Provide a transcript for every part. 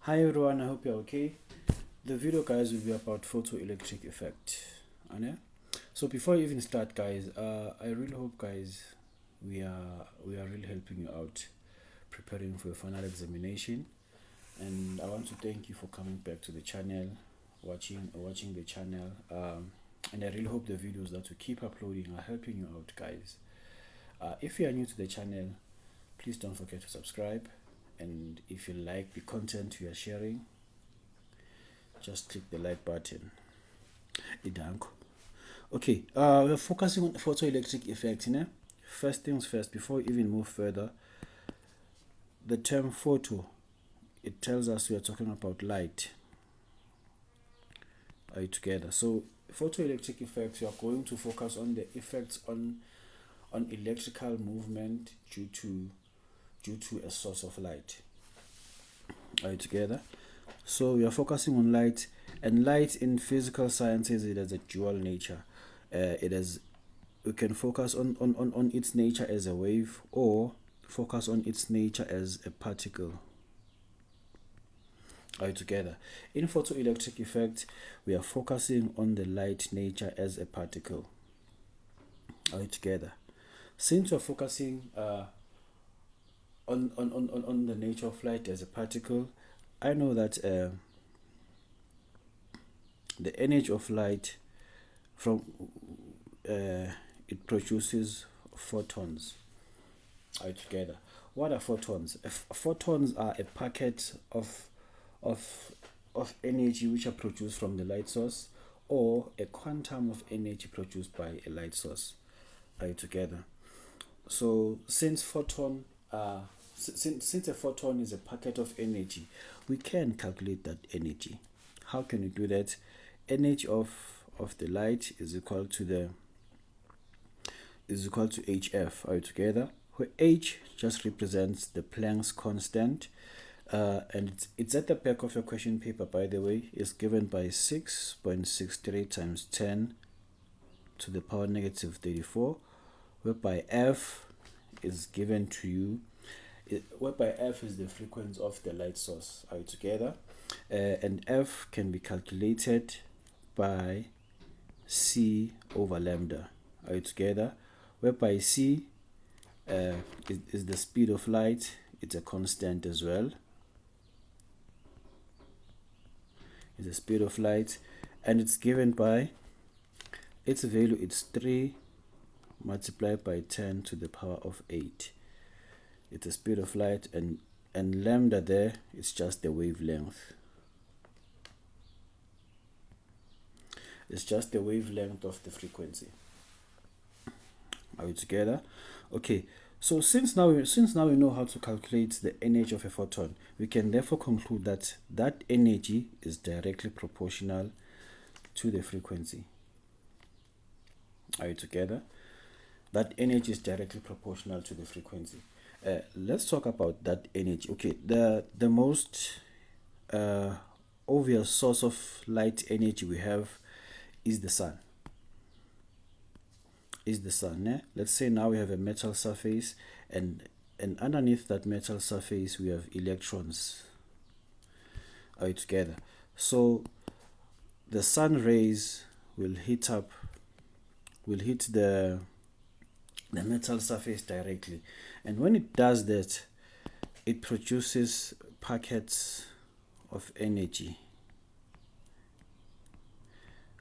Hi everyone, I hope you're okay. The video guys will be about photoelectric effect. Ane? So before I even start guys, I really hope guys we are really helping you out preparing for your final examination, and I want to thank you for coming back to the channel, watching the channel, and I really hope the videos that we keep uploading are helping you out guys. If you are new to the channel, please don't forget to subscribe, and if you like the content we are sharing, just click the like button. Idanko. Okay, we're focusing on photoelectric effect. First things first, before we even move further, the term photo, it tells us we are talking about light. Are you together? So photoelectric effects, we are going to focus on the effects on electrical movement due to a source of light. Are you together? So we are focusing on light, and light in physical sciences, it has a dual nature. We can focus on its nature as a wave, or focus on its nature as a particle. Are you together? In photoelectric effect, we are focusing on the light nature as a particle. Are you together? Since we're focusing on the nature of light as a particle, I know that the energy of light from it produces photons. Are you together? What are photons? Photons are a packet of of energy which are produced from the light source, or a quantum of energy produced by a light source. Are you together? So since a photon is a packet of energy, we can calculate that energy. How can we do that? Energy of the light is equal to hf. Are you together? Where h just represents the Planck's constant, and it's at the back of your question paper, by the way. It's given by 6.63 times 10 to the power negative 34, whereby f is given to you, whereby f is the frequency of the light source. Are you together? And f can be calculated by c over lambda. Are you together? Whereby c is the speed of light. It's a constant as well. It's the speed of light, and it's given by its value. It's 3 multiplied by 10 to the power of 8. It's the speed of light, and lambda there is just the wavelength. It's just the wavelength of the frequency. Are we together? Okay. So since now we know how to calculate the energy of a photon, we can therefore conclude that that energy is directly proportional to the frequency. Are you together? That energy is directly proportional to the frequency. Let's talk about that energy. Okay, the most obvious source of light energy we have is the sun. Let's say now we have a metal surface, and underneath that metal surface we have electrons. Are you together? So the sun rays will hit the metal surface directly, and when it does that, it produces packets of energy.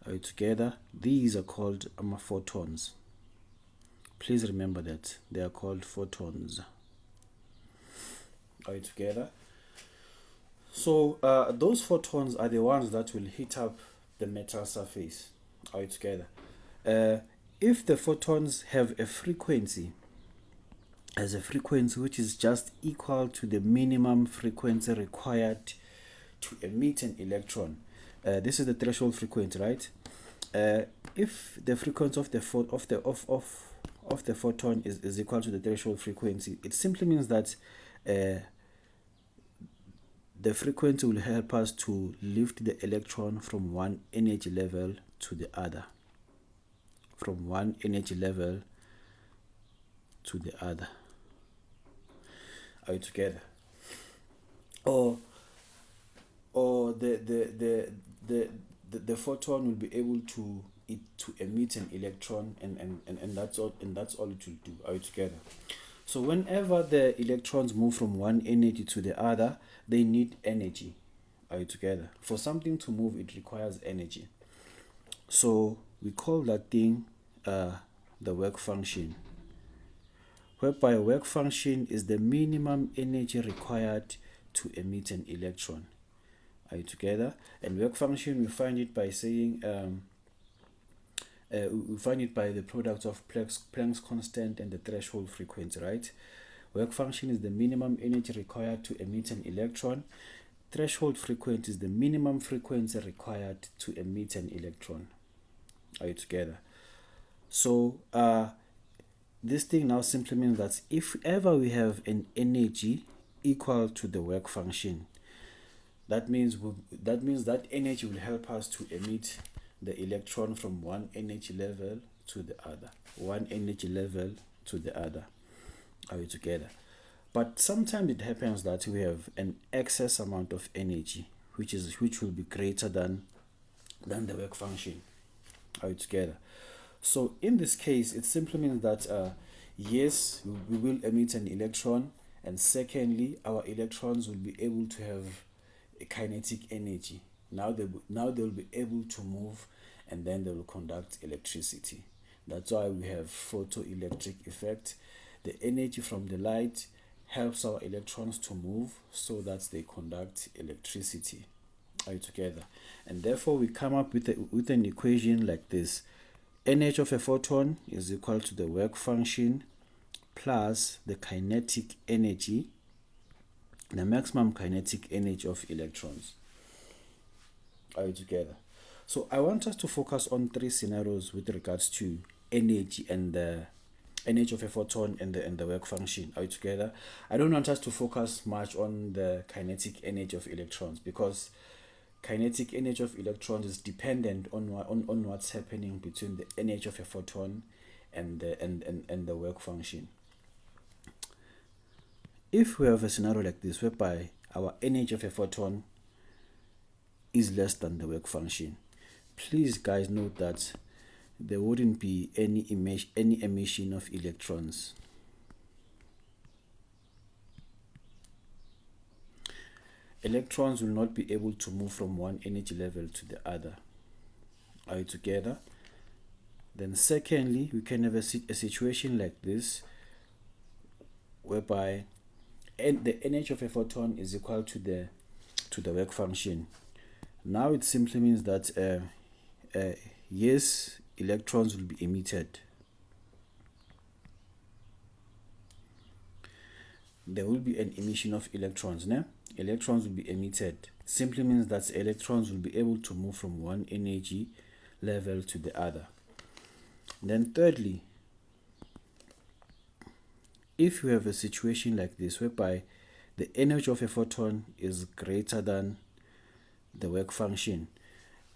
Are you together? These are called photons. Please remember that they are called photons. Are you together? So those photons are the ones that will hit up the metal surface. Are you together? If the photons have a frequency which is just equal to the minimum frequency required to emit an electron, this is the threshold frequency, right? If the frequency of the photon is equal to the threshold frequency, it simply means that the frequency will help us to lift the electron from one energy level to the other. Are you together? Or the photon will be able to emit an electron, and that's all, and that's all it will do. Are you together? So whenever the electrons move from one energy to the other, they need energy. Are you together? For something to move, it requires energy. So we call that thing the work function, whereby work function is the minimum energy required to emit an electron. Are you together? And work function, we find it by saying we find it by the product of Planck's constant and the threshold frequency, right? Work function is the minimum energy required to emit an electron. Threshold frequency is the minimum frequency required to emit an electron. Are you together? So this thing now simply means that if ever we have an energy equal to the work function, that means that energy will help us to emit the electron from one energy level to the other. One energy level to the other. Are we together? But sometimes it happens that we have an excess amount of energy, which will be greater than the work function. Are we together? So in this case, it simply means that yes, we will emit an electron, and secondly, our electrons will be able to have a kinetic energy. Now they will be able to move, and then they will conduct electricity. That's why we have photoelectric effect. The energy from the light helps our electrons to move so that they conduct electricity. Are you together? And therefore we come up with an equation like this. Energy of a photon is equal to the work function plus the kinetic energy, the maximum kinetic energy of electrons. Are you together? So I want us to focus on three scenarios with regards to energy and the energy of a photon and the work function. Are you together? I don't want us to focus much on the kinetic energy of electrons, because kinetic energy of electrons is dependent on what's happening between the energy of a photon and the work function. If we have a scenario like this whereby our energy of a photon is less than the work function, please guys note that there wouldn't be any emission of electrons. Electrons will not be able to move from one energy level to the other. Are you together? Then secondly, we can have a situation like this whereby the energy of a photon is equal to the work function. Now it simply means that yes, electrons will be emitted. There will be an emission of electrons. Electrons will be emitted. Simply means that electrons will be able to move from one energy level to the other. Then thirdly, if you have a situation like this whereby the energy of a photon is greater than the work function,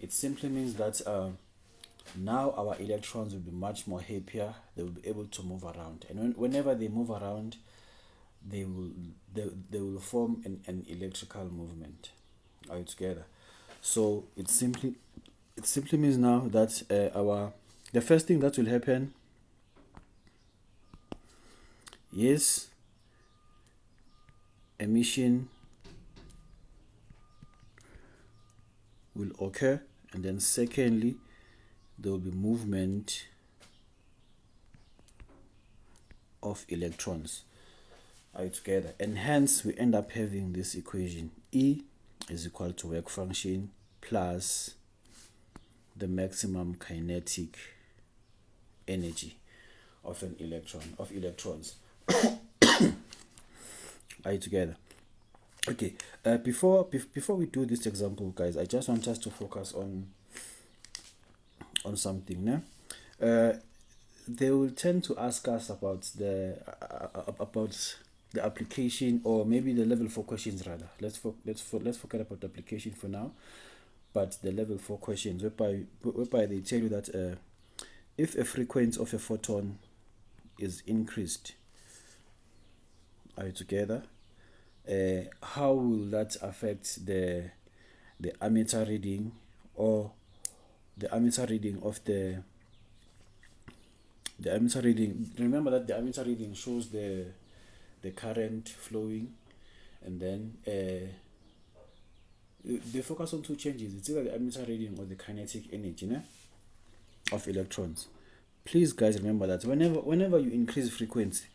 it simply means that now our electrons will be much more happier. They will be able to move around, and whenever they move around, they will form an electrical movement. Are you together? So it simply means now that the first thing that will happen, yes, emission will occur, and then secondly, there will be movement of electrons. Are you together? And hence we end up having this equation: E is equal to work function plus the maximum kinetic energy of electrons. Are you together? Okay, before we do this example, guys, I just want us to focus on something. They will tend to ask us about the application, or maybe the level 4 questions rather. Let's forget about the application for now, but the level 4 questions whereby they tell you that if a frequency of a photon is increased, are you together? How will that affect the the ammeter reading, or the ammeter reading of the ammeter reading. Remember that the ammeter reading shows the current flowing, and then they focus on two changes. It's either the ammeter reading or the kinetic energy of electrons. Please guys, remember that whenever you increase frequency,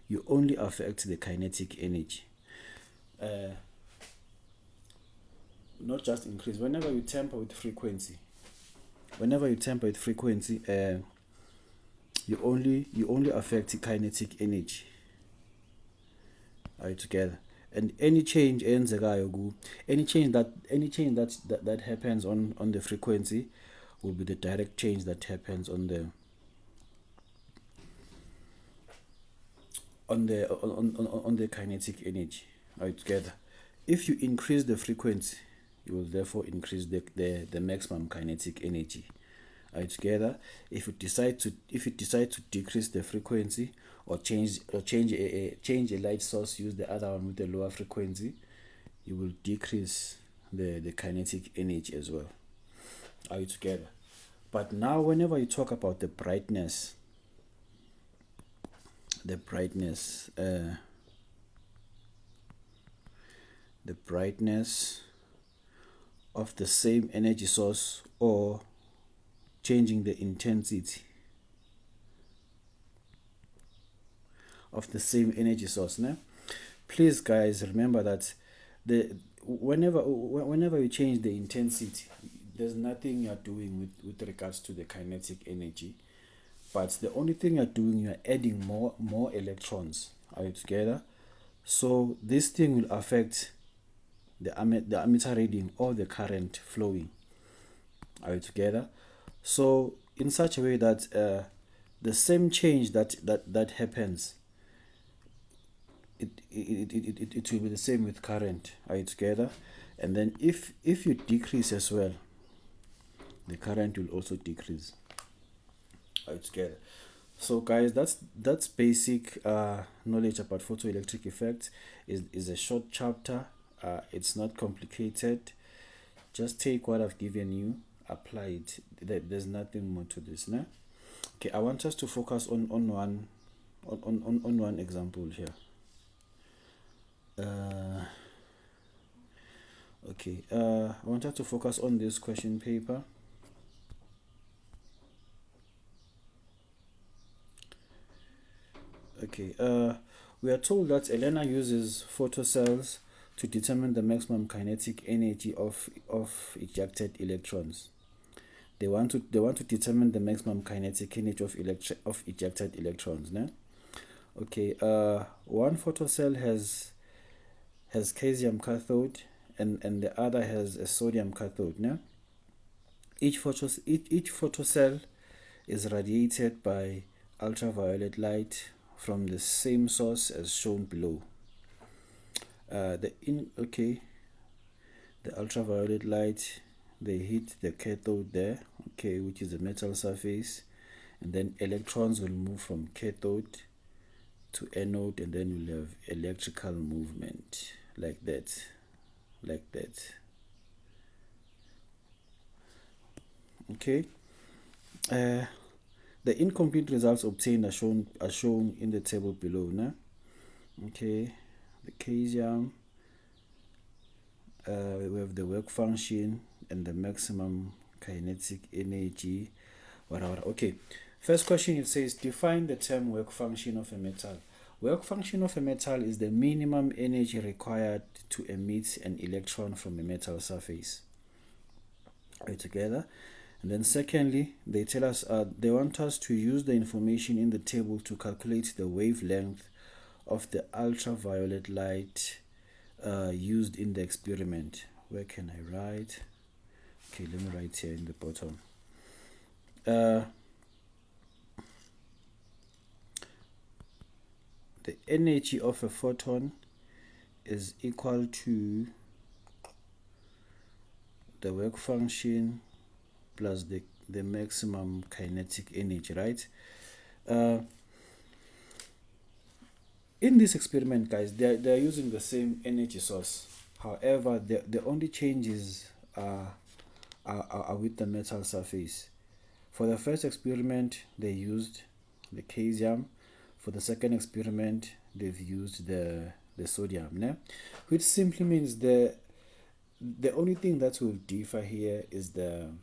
you only affect the kinetic energy. Not just increase. Whenever you tamper with frequency, you only affect kinetic energy. Are you together? And any change that happens on the frequency will be the direct change that happens on the kinetic energy. Are you together? If you increase the frequency, you will therefore increase the maximum kinetic energy. Are you together? If you decide to decrease the frequency, or change a light source, use the other one with the lower frequency, you will decrease the kinetic energy as well. Are you together? But now whenever you talk about the brightness of the same energy source, or changing the intensity of the same energy source. Please guys, remember that whenever you change the intensity, there's nothing you're doing with regards to the kinetic energy, but the only thing you're doing, you're adding more electrons. Are you together? So this thing will affect the ammeter reading or the current flowing. Are you together? So in such a way that the same change that happens, it will be the same with current. Are you together? And then if you decrease as well, the current will also decrease. Are you together? So guys, that's basic knowledge about photoelectric effects. Is a short chapter. It's not complicated. Just take what I've given you, apply it. There's nothing more to this. Okay, I want us to focus on one example here. Okay, I want us to focus on this question paper. Okay, we are told that Elena uses photocells to determine the maximum kinetic energy of ejected electrons. They want to determine the maximum kinetic energy of ejected electrons. Okay, one photocell has caesium cathode, and the other has a sodium cathode. Each photocell is radiated by ultraviolet light from the same source as shown below. The ultraviolet light, they hit the cathode there, okay, which is a metal surface, and then electrons will move from cathode to anode, and then you'll have electrical movement like that. Okay. The incomplete results obtained are shown in the table below. Okay, the caesium, we have the work function and the maximum kinetic energy, whatever. Okay, first question, it says define the term work function of a metal. Work function of a metal is the minimum energy required to emit an electron from a metal surface. Are you together? And then secondly, they tell us they want us to use the information in the table to calculate the wavelength of the ultraviolet light used in the experiment. Where can I write? Okay, let me write here in the bottom. The energy of a photon is equal to the work function plus the maximum kinetic energy, right? In this experiment, guys, they're using the same energy source. However, the only change is are with the metal surface. For the first experiment, they used the caesium. For the second experiment, they've used the sodium, né? Which simply means the only thing that will differ here is the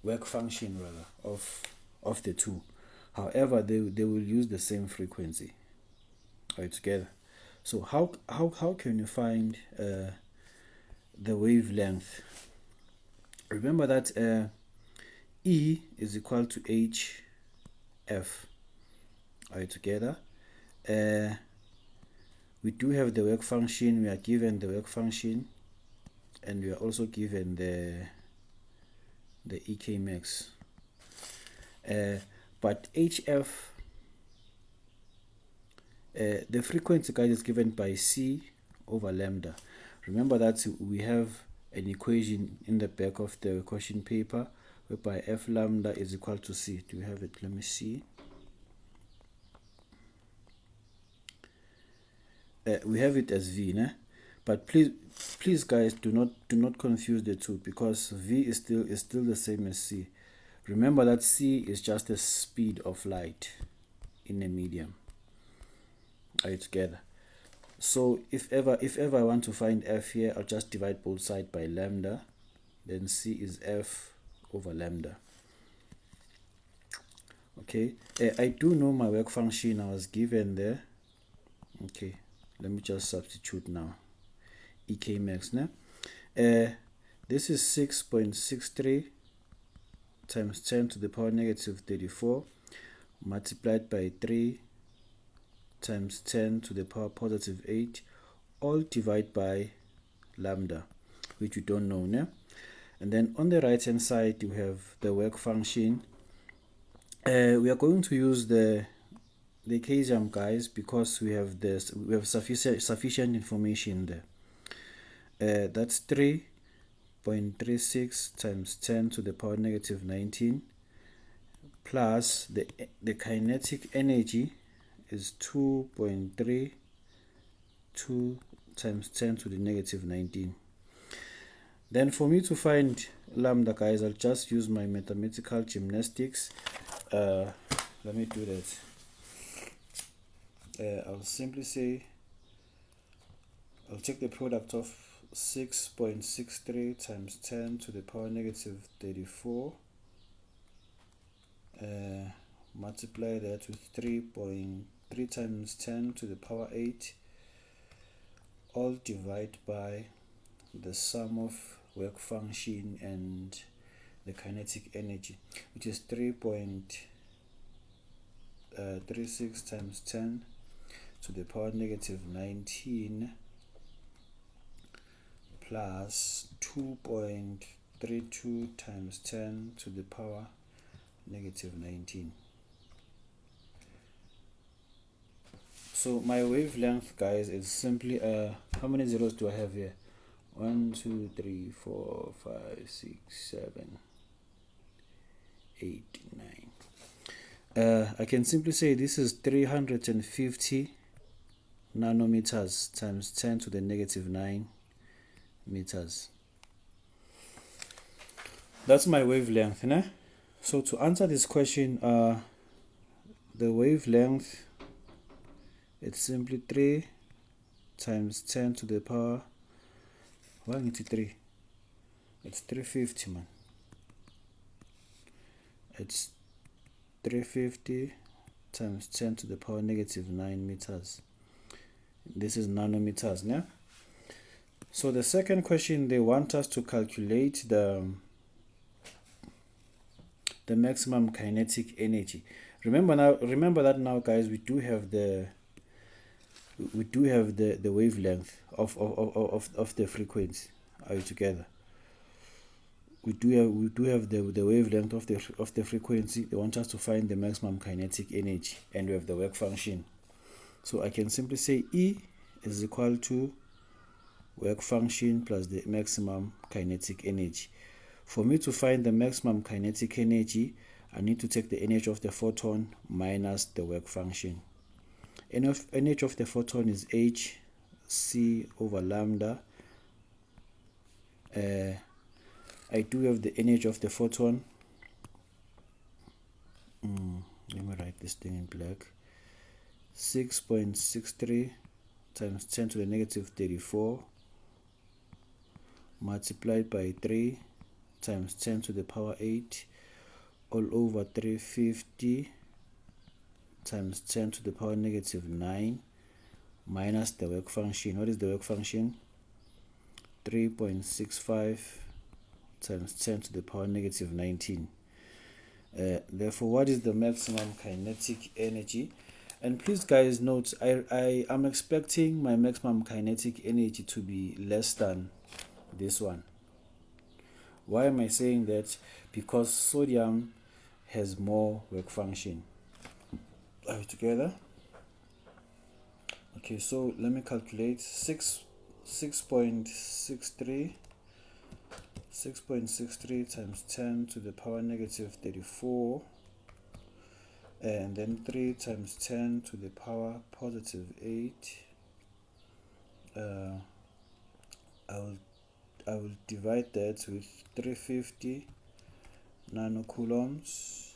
work function rather of the two. However, they will use the same frequency altogether. So how can you find the wavelength? Remember that E is equal to HF altogether. We do have the work function. We are given the work function, and we are also given the EK max. But HF, the frequency, guys, is given by C over lambda. Remember that we have an equation in the back of the question paper whereby F lambda is equal to C. Do you have it? Let me see. We have it as V, né? But please guys, do not confuse the two, because V is still the same as C. Remember that C is just the speed of light in a medium. Are you together? So if ever I want to find F here, I'll just divide both sides by lambda. Then C is F over lambda. Okay, I do know my work function I was given there. Okay, let me just substitute now. EK max, né? This is 6.63 times 10 to the power negative 34 multiplied by 3 times 10 to the power positive 8, all divided by lambda, which we don't know, né? And then on the right hand side you have the work function. We are going to use the caesium, guys, because we have sufficient information there. That's 3.36 times 10 to the power negative 19 plus the kinetic energy is 2.32 times 10 to the negative 19. Then for me to find lambda, guys, I'll just use my mathematical gymnastics. Let me do that. I'll simply say I'll take the product of 6.63 times 10 to the power negative 34, multiply that with 3 times 10 to the power 8, all divide by the sum of work function and the kinetic energy, which is 3.36 times 10 to the power negative 19 plus 2.32 times 10 to the power negative 19. So my wavelength, guys, is simply how many zeros do I have here? 1, 2, 3, 4, 5, 6, 7, 8, 9. I can simply say this is 350 nanometers times 10 to the negative 9 meters. That's my wavelength, né? So to answer this question, the wavelength, it's simply 3 times 10 to the power 183. It's 350, man. It's 350 times 10 to the power negative 9 meters. This is nanometers, yeah? So the second question, they want us to calculate the maximum kinetic energy. Remember that now, guys, we do have the wavelength of the frequency. Are you together? We do have the wavelength of the frequency. They want us to find the maximum kinetic energy, and we have the work function. So I can simply say E is equal to work function plus the maximum kinetic energy. For me to find the maximum kinetic energy, I need to take the energy of the photon minus the work function. Energy of the photon is h C over lambda. I do have the energy of the photon. Let me write this thing in black. 6.63 times 10 to the negative 34 multiplied by 3 times 10 to the power 8 all over 350 times 10 to the power negative 9 minus the work function. What is the work function? 3.65 times 10 to the power negative 19. Therefore, what is the maximum kinetic energy? And please guys note, I am expecting my maximum kinetic energy to be less than this one. Why am I saying that? Because sodium has more work function. Are we together? Okay, so let me calculate. 6.63 times 10 to the power negative 34, and then 3 times 10 to the power positive 8. I will divide that with 350 nanocoulombs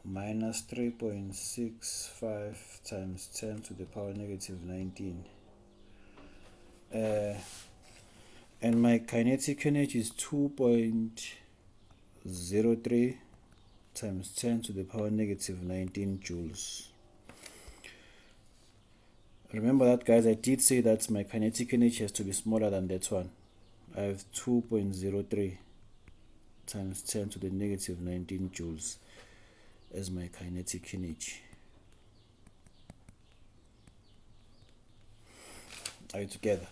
minus 3.65 times 10 to the power negative 19. And my kinetic energy is 2.03 times 10 to the power negative 19 joules. Remember that, guys, I did say that my kinetic energy has to be smaller than that one. I have 2.03 times 10 to the negative 19 joules as my kinetic energy. Are you together?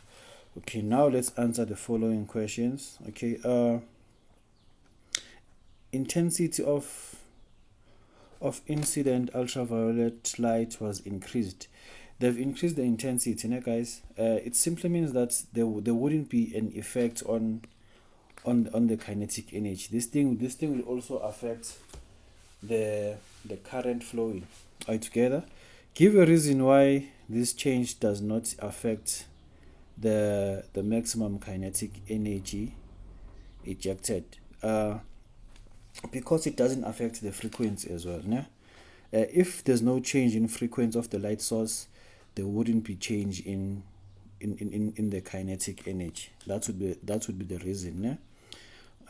Okay, now let's answer the following questions. Okay, intensity of incident ultraviolet light was increased. They've increased the intensity, guys. It simply means that there wouldn't be an effect on the kinetic energy. This thing will also affect the current flowing. Are you together? Give a reason why this change does not affect the maximum kinetic energy ejected. Because it doesn't affect the frequency as well. If there's no change in frequency of the light source, there wouldn't be change in the kinetic energy. That would be the reason.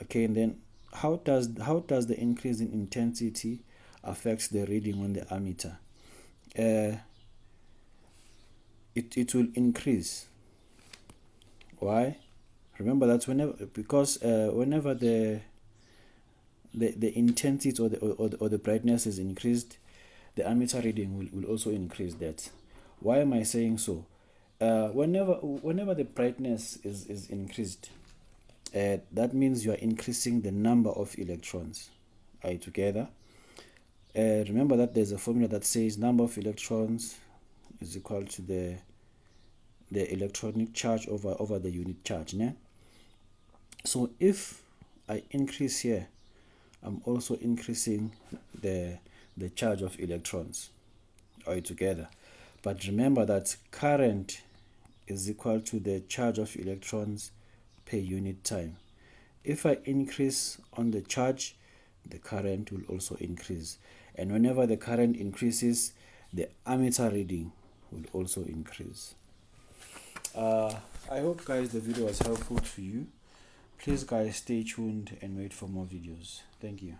Okay, and then how does the increase in intensity affect the reading on the ammeter? It will increase. Why? Remember that whenever the intensity or the brightness is increased, the ammeter reading will also increase that. Why am I saying so? Whenever the brightness is increased, that means you are increasing the number of electrons. Are you together? Remember that there's a formula that says number of electrons is equal to the electronic charge over the unit charge. So if I increase here, I'm also increasing the charge of electrons. Are you together? But remember that current is equal to the charge of electrons per unit time. If I increase on the charge, the current will also increase. And whenever the current increases, the ammeter reading will also increase. I hope, guys, the video was helpful to you. Please, guys, stay tuned and wait for more videos. Thank you.